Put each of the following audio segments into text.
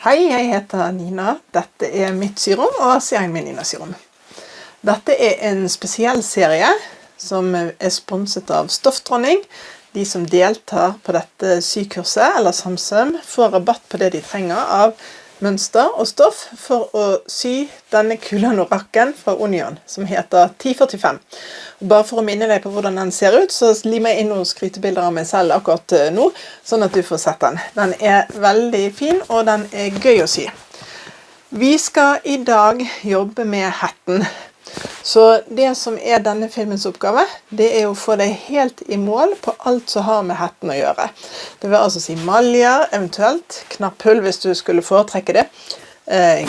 Hei, jeg heter Nina. Dette er mitt syrom og serien min Nina Syrom. Dette er en spesiell serie som er sponset av Stoffdronning. De som deltar på dette sykurset eller samsøm får rabatt på det de trenger av mønster og stoff for å sy denne kule anorakken fra Union som heter 1045. Bare for å minne deg på hvordan den ser ut, så limer jeg inn noen skrytebilder av meg selv akkurat nå, sånn at du får sett den. Den er veldig fin, og den er gøy å sy. Vi skal i dag jobbe med hetten. Så det som er denne filmens oppgave, det er å få deg helt i mål på alt som har med hetten å gjøre. Det vil altså si maljer, eventuelt knapphull hvis du skulle foretrekke det,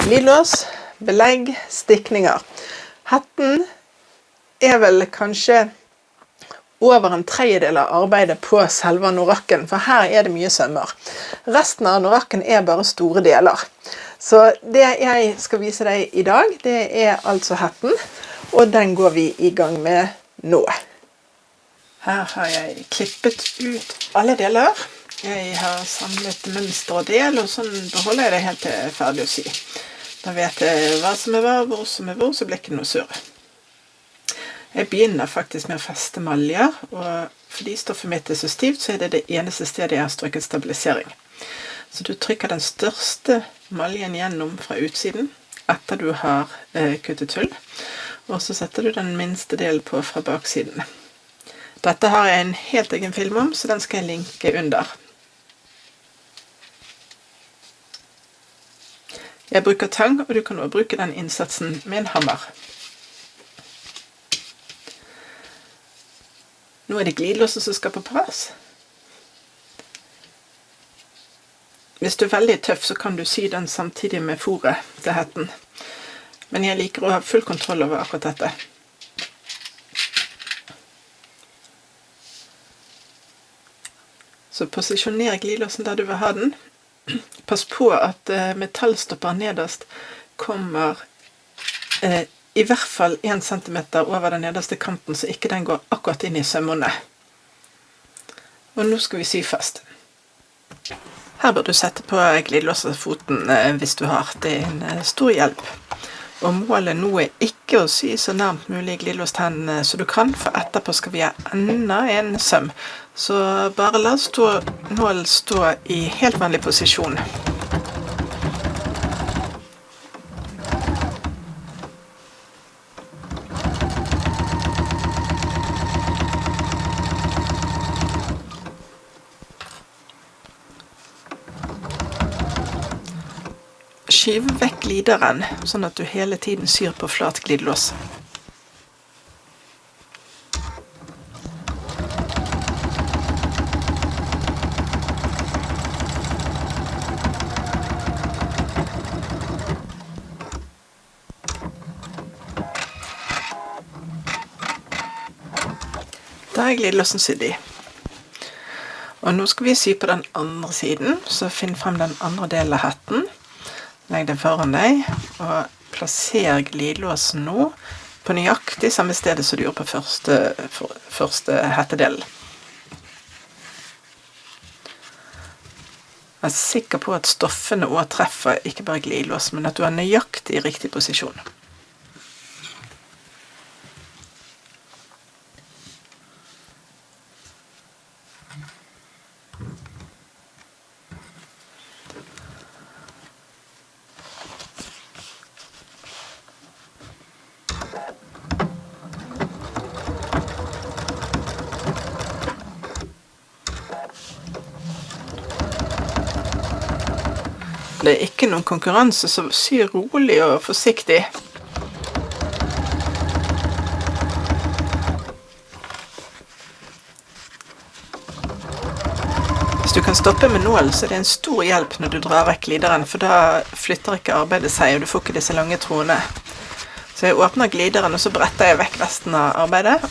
glidelås, belegg, stikninger. Hetten er vel kanskje over en tredjedel av arbeidet på selve anorakken, for her er det mye sømmer. Resten av anorakken er bare store deler. Så det jeg skal vise deg i dag, det er altså hetten, og den går vi i gang med nå. Her har jeg klippet ut alle deler. Jeg har samlet mønster og del, og sånn beholder jeg det helt til ferdig å sy. Da vet jeg hva som er hva, hvor som er hvor, så blir ikke noe surr. Jeg begynner faktisk med å feste maljer, og fordi stoffet mitt er så stivt, så er det det eneste stedet jeg har strøket stabilisering. Så du trykker den største maljen gjennom fra utsiden, etter du har kuttet hull, og så setter du den minste delen på fra baksiden. Dette har jeg en helt egen film om, så den skal jeg linke under. Jeg bruker tang, og du kan også bruke den innsatsen med en hammer. Nå er det glidelåset som skal på plass. Hvis du er veldig tøff, så kan du sy den samtidig med foret til hetten. Men jeg liker å ha full kontroll over akkurat dette. Så posisjoner glidelåsen der du vil ha den. Pass på at metallstopper nederst kommer i hvert fall 1 centimeter over den nederste kanten, så ikke den går akkurat inn i sømmene. Og nå skal vi sy fast. Her bør du sette på glidelåsfoten hvis du har. Det er en stor hjelp. Og målet nå er ikke å sy så nærmt mulig glidelåstenden så du kan, for etterpå skal vi ha enda en søm. Så bare la nålen stå i helt vanlig posisjon. Skyv vekk glideren, sånn at du hele tiden syr på flat glidelås. Da er glidelåsen sydd i. Og nå skal vi sy på den andre siden, så finn frem den andre delen av hetten. Legg den foran deg, og plasser glidelåsen nå på nøyaktig samme stedet som du gjorde på første hettedelen. Vær sikker på at stoffene også treffer ikke bare glidelåsen, men at du har nøyaktig i riktig posisjon. Det er ikke noen konkurranse, så sy rolig og forsiktig. Hvis du kan stoppe med nål, så er det en stor hjelp når du drar vekk glideren, for da flytter ikke arbeidet seg, og du får ikke disse lange trådene. Så jeg åpner glideren, og så bretter jeg vekk resten av arbeidet.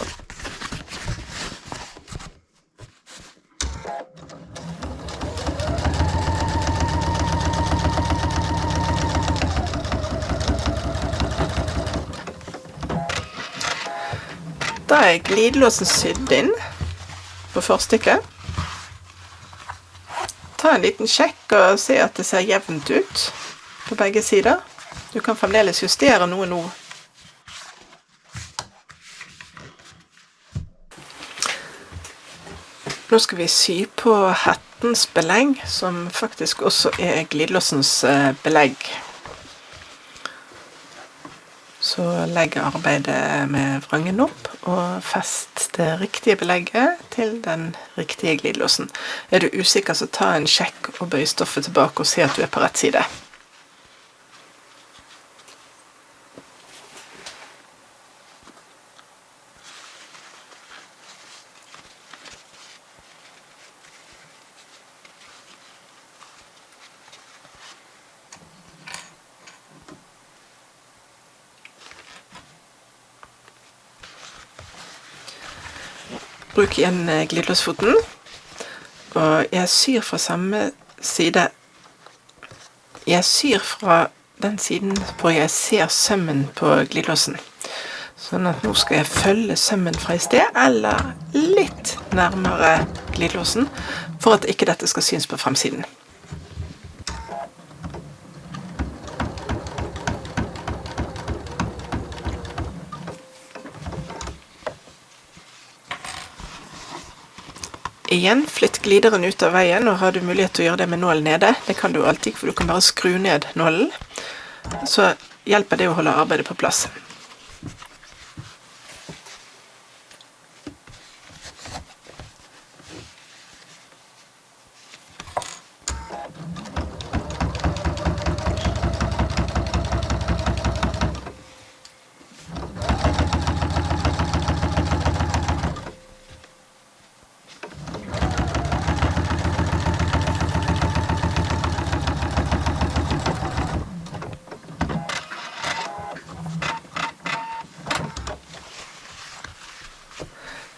Da er glidelåsen sydd inn på forstykket. Ta ta en liten sjekk og se at det ser jevnt ut på begge sider. Du kan fremdeles justere noe nå. Nå skal vi sy på hettens belegg, som faktisk også er glidelåsens belegg. Så legg arbeidet med vrangen opp, og fest det riktige belegget til den riktige glidelåsen. Er du usikker, så ta en sjekk og bøy stoffet tilbake og se at du er på rett side. Bruk igjen glidelåsfoten, og jeg syr fra samme side. Jeg syr fra den siden hvor jeg ser sømmen på glidelåsen. Sånn at nå skal jeg følge sømmen fra i sted, eller litt nærmere glidelåsen, for at ikke dette skal synes på fremsiden. Igjen, flytt glideren ut av veien, og har du mulighet til å gjøre det med nålen nede. Det kan du alltid, for du kan bare skru ned nålen. Så hjelper det å holde arbeidet på plass.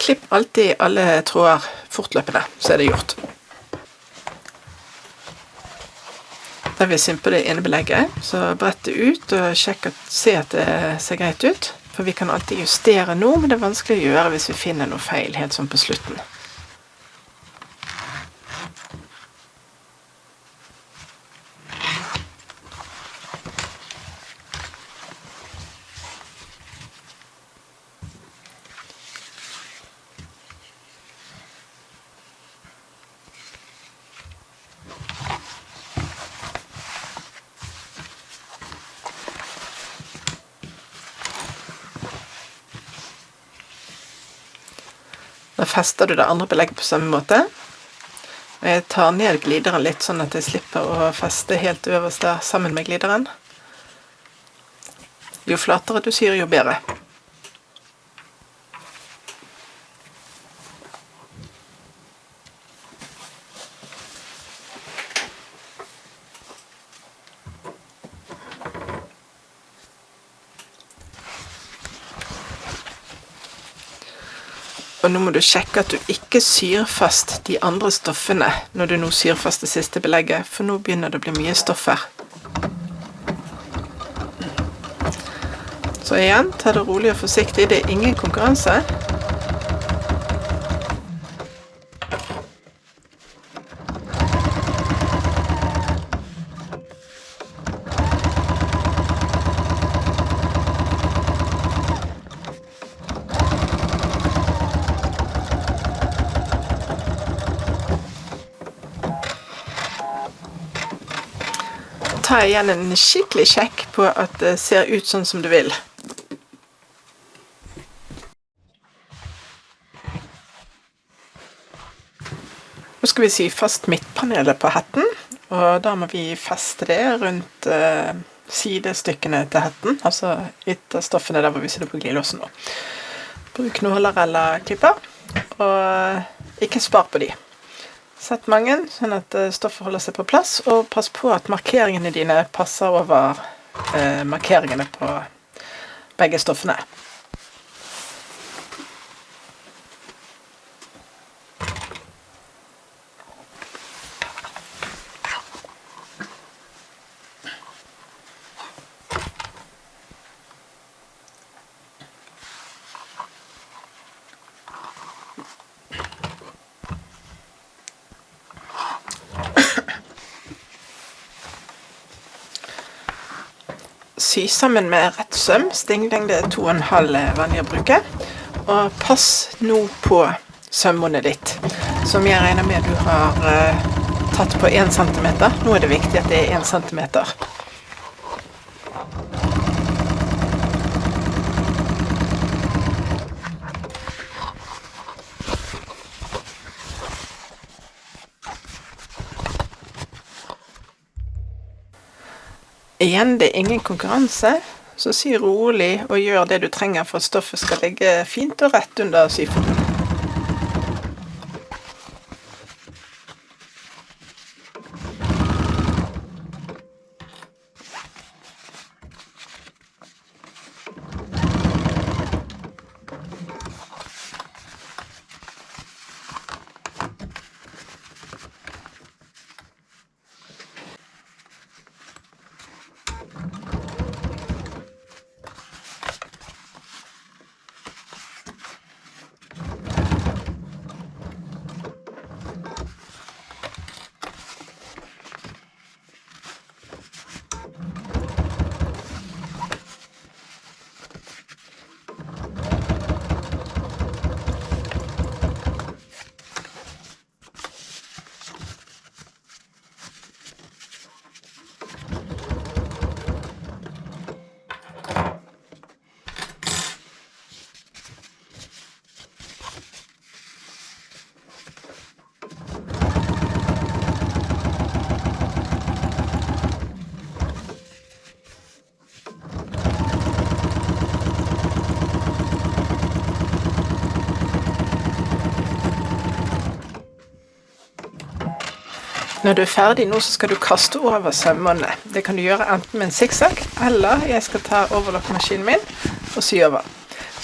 Klipp alltid alle tråder fortløpende, så er det gjort. Da vi symper det ene belegget, så brett det ut og se at det ser greit ut. For vi kan alltid justere nå, men det er vanskelig å gjøre hvis vi finner noe feil helt sånn på slutten. Da fester du det andre belegget på samme måte. Og jeg tar ned glideren litt, sånn at jeg slipper å feste helt øverst der sammen med glideren. Jo flatere du syr, jo bedre. Og nå må du sjekke at du ikke syr fast de andre stoffene når du nå syr fast det siste belegget, for nå begynner det å bli mye stoffer. Så igjen, ta det rolig og forsiktig, det er ingen konkurranse. Ta igjen en skikkelig sjekk på at det ser ut sånn som du vil. Nå skal vi sy fast midtpanelet på hetten, og da må vi feste det rundt sidestykkene til hetten, altså ytterstoffene der hvor vi sitter på glidelåsen nå. Bruk nåler eller klipper, og ikke spar på de. Sett mange, sånn at stoffet holder seg på plass, og pass på at markeringene dine passer over markeringene på begge stoffene. sy sammen med rett søm. Stinglengde 2,5 vanlig å bruke. Og pass nå på sømmånet ditt, som jeg regner med du har tatt på 1 centimeter. Nå er det viktig at det er 1 centimeter. Igjen, det er ingen konkurranse, så sy rolig og gjør det du trenger for at stoffet skal ligge fint og rett under syfoten. Når du er ferdig nå, så skal du kaste over sømmene. Det kan du gjøre enten med en zigzag, eller jeg skal ta overlockmaskinen min og sy over.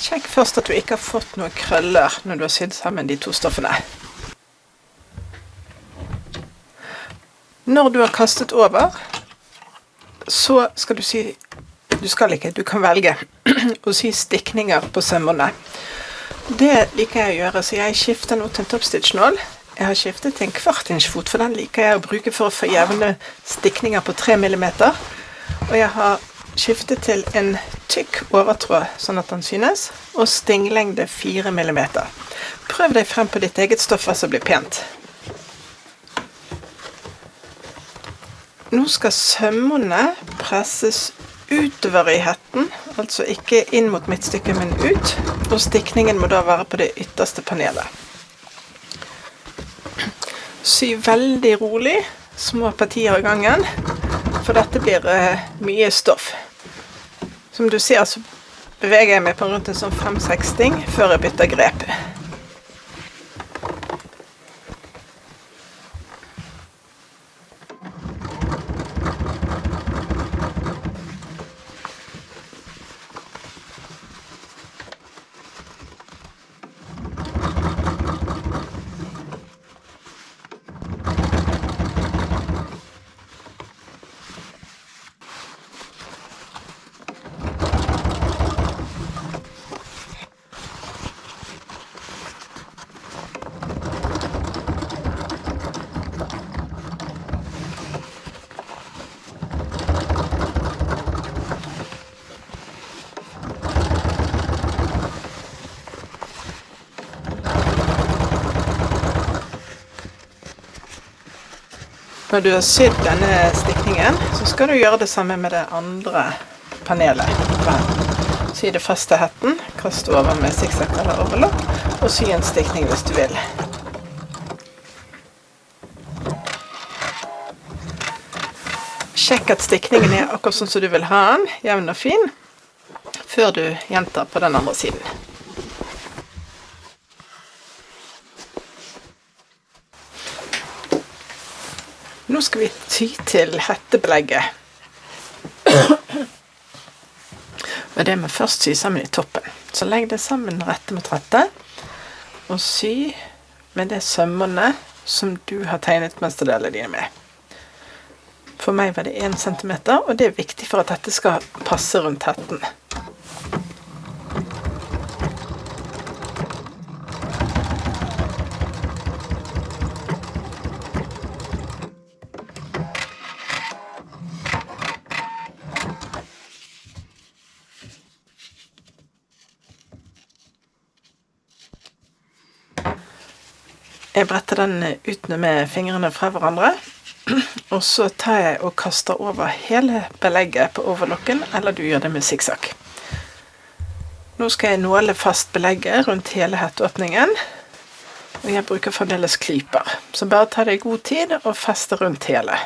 Sjekk først at du ikke har fått noen krøller når du har sydd sammen de to stoffene. Når du har kastet over, så skal du sy, du kan velge å sy stikninger på sømmene. Det liker jeg å gjøre, så jeg skifter nå til en toppstitch-nål. Jeg har skiftet til en 1/4 inch fot, for den liker jeg å bruke for å få jevne stikninger på 3 millimeter. Og jeg har skiftet til en tykk overtråd, sånn at den synes, og stinglengde 4 millimeter. Prøv deg frem på ditt eget stoff, så blir pent. Nå skal sømmene presses utover i hetten, altså ikke inn mot midtstykket, men ut, og stikningen må da være på det ytterste panelet. Sy veldig rolig, små partier i gangen, for dette blir mye stoff. Som du ser, så beveger jeg meg på rundt en sånn 5-6 sting før jeg bytter grep. Når du har sydd denne stikningen, så skal du gjøre det samme med det andre panelet. Sy det fast til hetten, kaste over med zigzag eller overlock, og sy en stikning hvis du vil. Sjekk at stikningen er akkurat sånn som du vil ha den, jevn og fin, før du gjentar på den andre siden. Nå skal vi ty til hettebelegget. Og det må først sy sammen i toppen. Så legg det sammen rette mot rette, og sy med det sømmene som du har tegnet mønsterdelene dine med. For meg var det 1 centimeter, og det er viktig for at dette skal passe rundt hetten. Jeg bretter den ut med fingrene fra hverandre, og så tar jeg og kaster over hele belegget på overlokken, eller du gjør det med zigzag. Nå skal jeg nåle fast belegget rundt hele hetteåpningen, og jeg bruker fremdeles klyper, så bare ta deg god tid og feste rundt hele.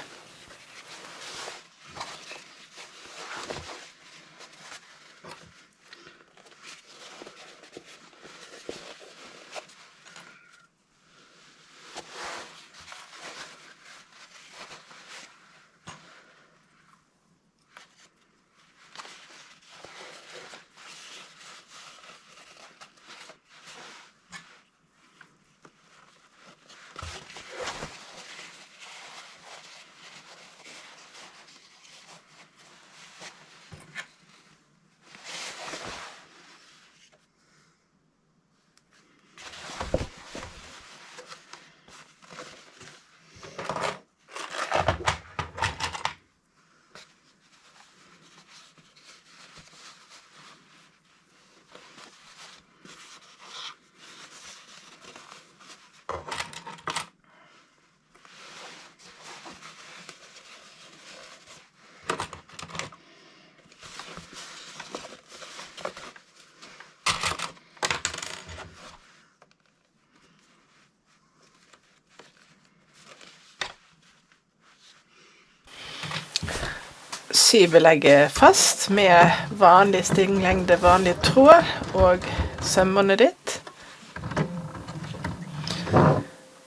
Sy belegget fast med vanlig stinglengde, vanlig tråd og sømmene ditt.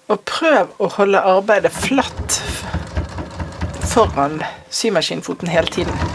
Og prøv å holde arbeidet flatt foran symaskinfoten hele tiden.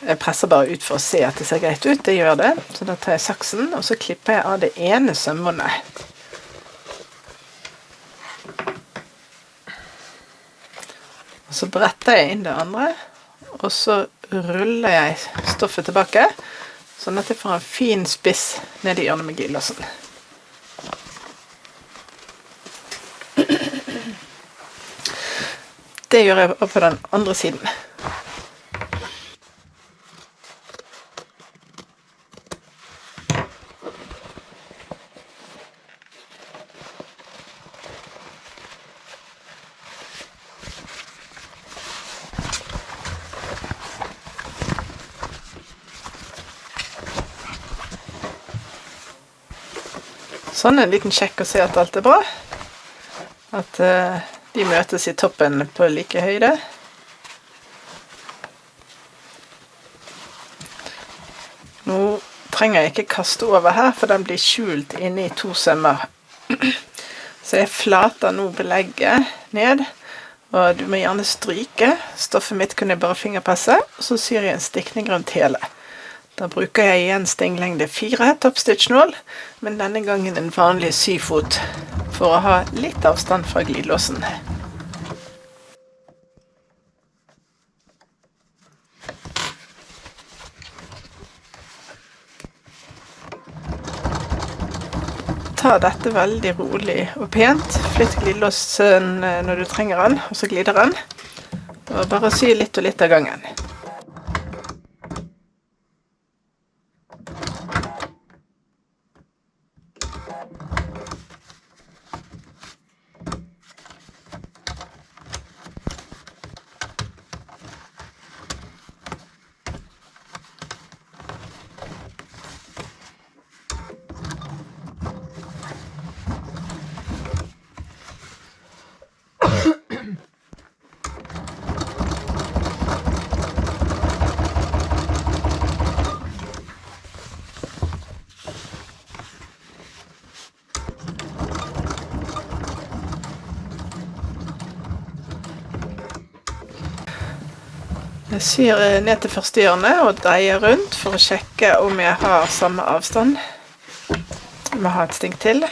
Jeg presser bare ut for å se at det ser greit ut, det gjør det. Så da tar jeg saksen, og så klipper jeg av det ene sømmålet. Og så bretter jeg inn det andre, og så ruller jeg stoffet tilbake, sånn at jeg får en fin spiss ned i hjørnet med glidelåsen. Det gjør jeg på den andre siden. Sånn en liten sjekk å se at alt er bra. At de møtes i toppen på like høyde. Nå trenger jeg ikke kaste over her, for den blir skjult inne i 2 sømmer. Så jeg flater nå belegget ned, og du må gjerne stryke. Stoffet mitt kunne jeg bare fingerpasse, og så syr jeg en stikning rundt hele. Da bruker jeg igjen stinglengde 4 toppstitchnål, men denne gangen en vanlig syfot, for å ha litt avstand fra glidelåsen. ta dette veldig rolig og pent. Flytt glidelåsen når du trenger den, og så glider den. Og bare sy litt og litt av gangen. Jeg syr ned til første hjørne og dreier rundt for å sjekke om jeg har samme avstand. Jeg må ha et sting til.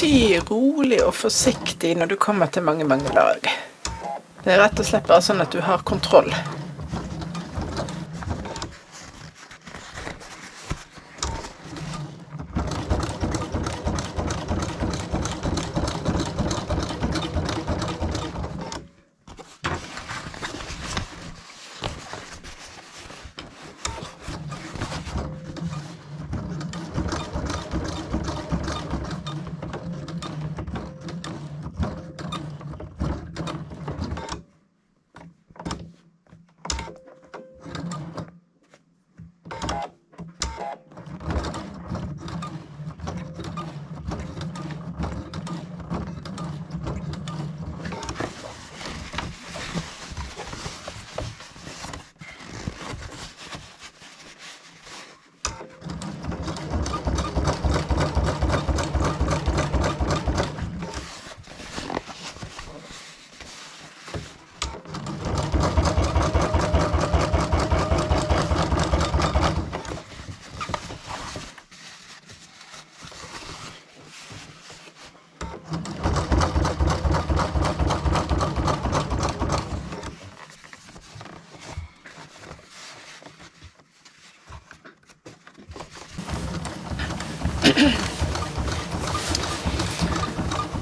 Sy rolig og forsiktig når du kommer til mange lag. Det rett og slett bare sånn at du har kontroll.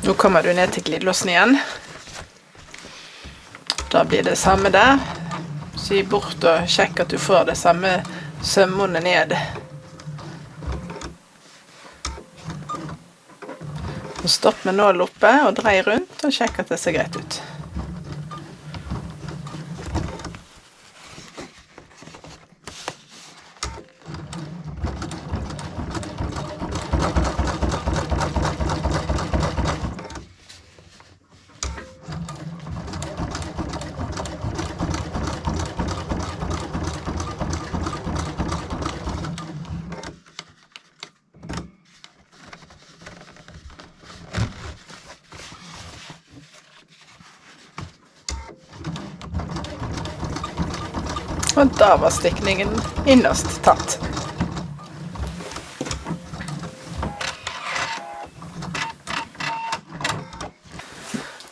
Nå kommer du ned til glidelåsen igjen. Da blir det samme der. Sy bort og sjekk at du får det samme sømmene ned. Og stopp med nål oppe og drei rundt og sjekk at det ser greit ut. Og da var stikningen innerst tatt.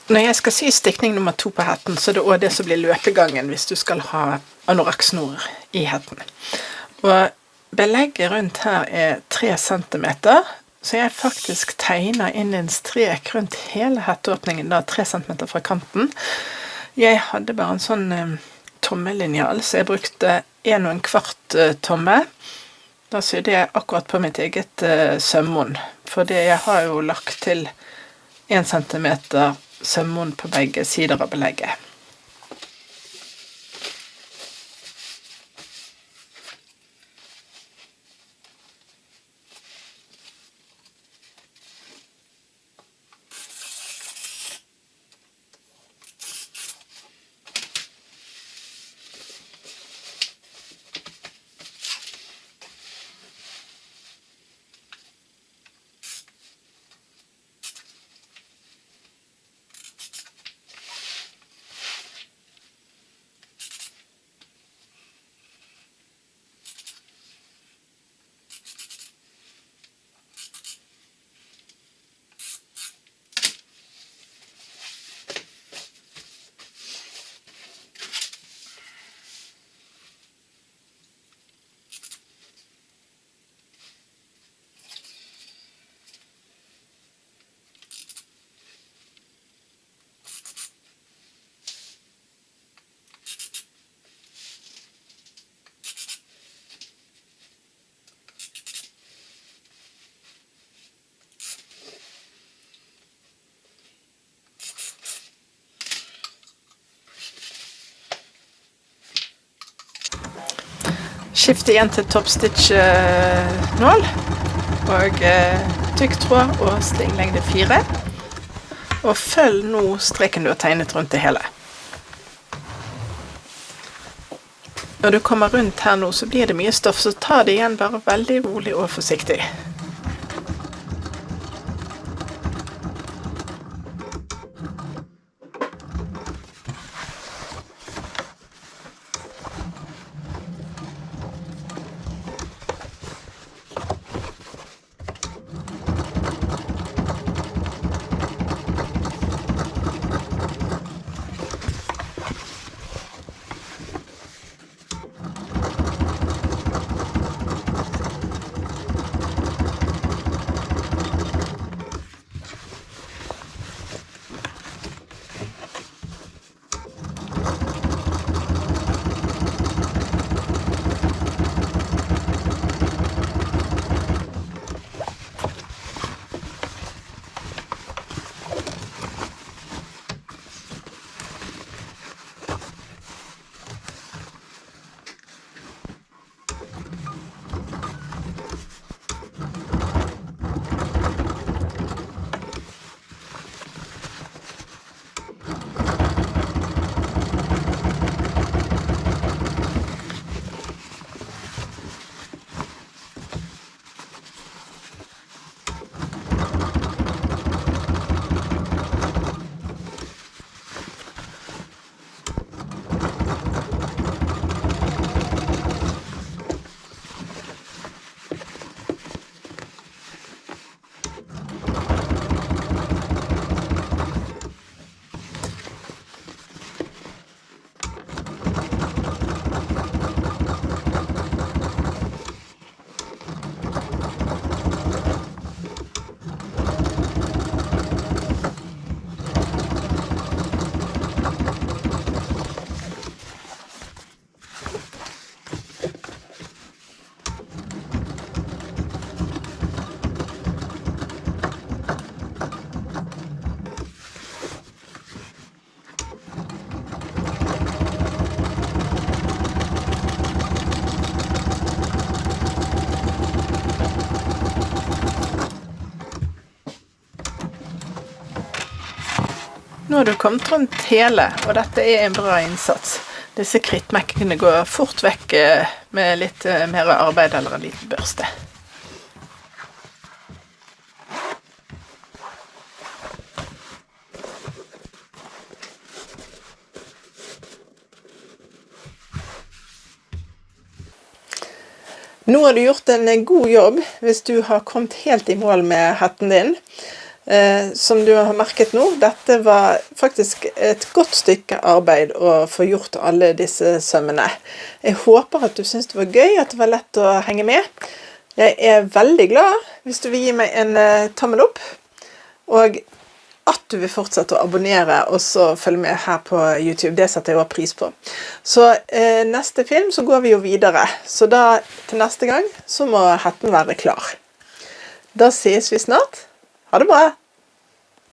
Når jeg skal sy stikning nummer 2 på hetten, så er det også det som blir løpegangen hvis du skal ha anorakksnor i hetten. Og belegget rundt her er 3 centimeter, så jeg faktisk tegner inn en strek rundt hele hetteåpningen, da 3 centimeter fra kanten. Jeg hadde bare en sånn tommelinjal, så jeg brukte 1,25 tomme. Da sydde jeg akkurat på mitt eget sømmånd, fordi jeg har jo lagt til 1 centimeter sømmånd på begge sider av belegget. Skift igjen til toppstitch-nål, og tykk tråd og slinglengde 4. Og følg nå streken du har tegnet rundt det hele. Når du kommer rundt her nå, så blir det mye stoff, så ta det igjen bare veldig rolig og forsiktig. Nå har du kommet rundt hele, og dette er en bra innsats. Disse krittmekkene går fort vekk med litt mer arbeid eller en liten børste. Nå har du gjort en god jobb hvis du har kommet helt i mål med hetten din. Som du har merket nå, dette var faktisk et godt stykke arbeid å få gjort alle disse sømmene. Jeg håper at du synes det var gøy, at det var lett å henge med. Jeg er veldig glad hvis du vil gi meg en tommel opp, og at du vil fortsette å abonnere og så følge med her på YouTube. Det setter jeg også pris på. Så neste film så går vi jo videre. Så da til neste gang så må hetten være klar. Da ses vi snart. Ha det bra!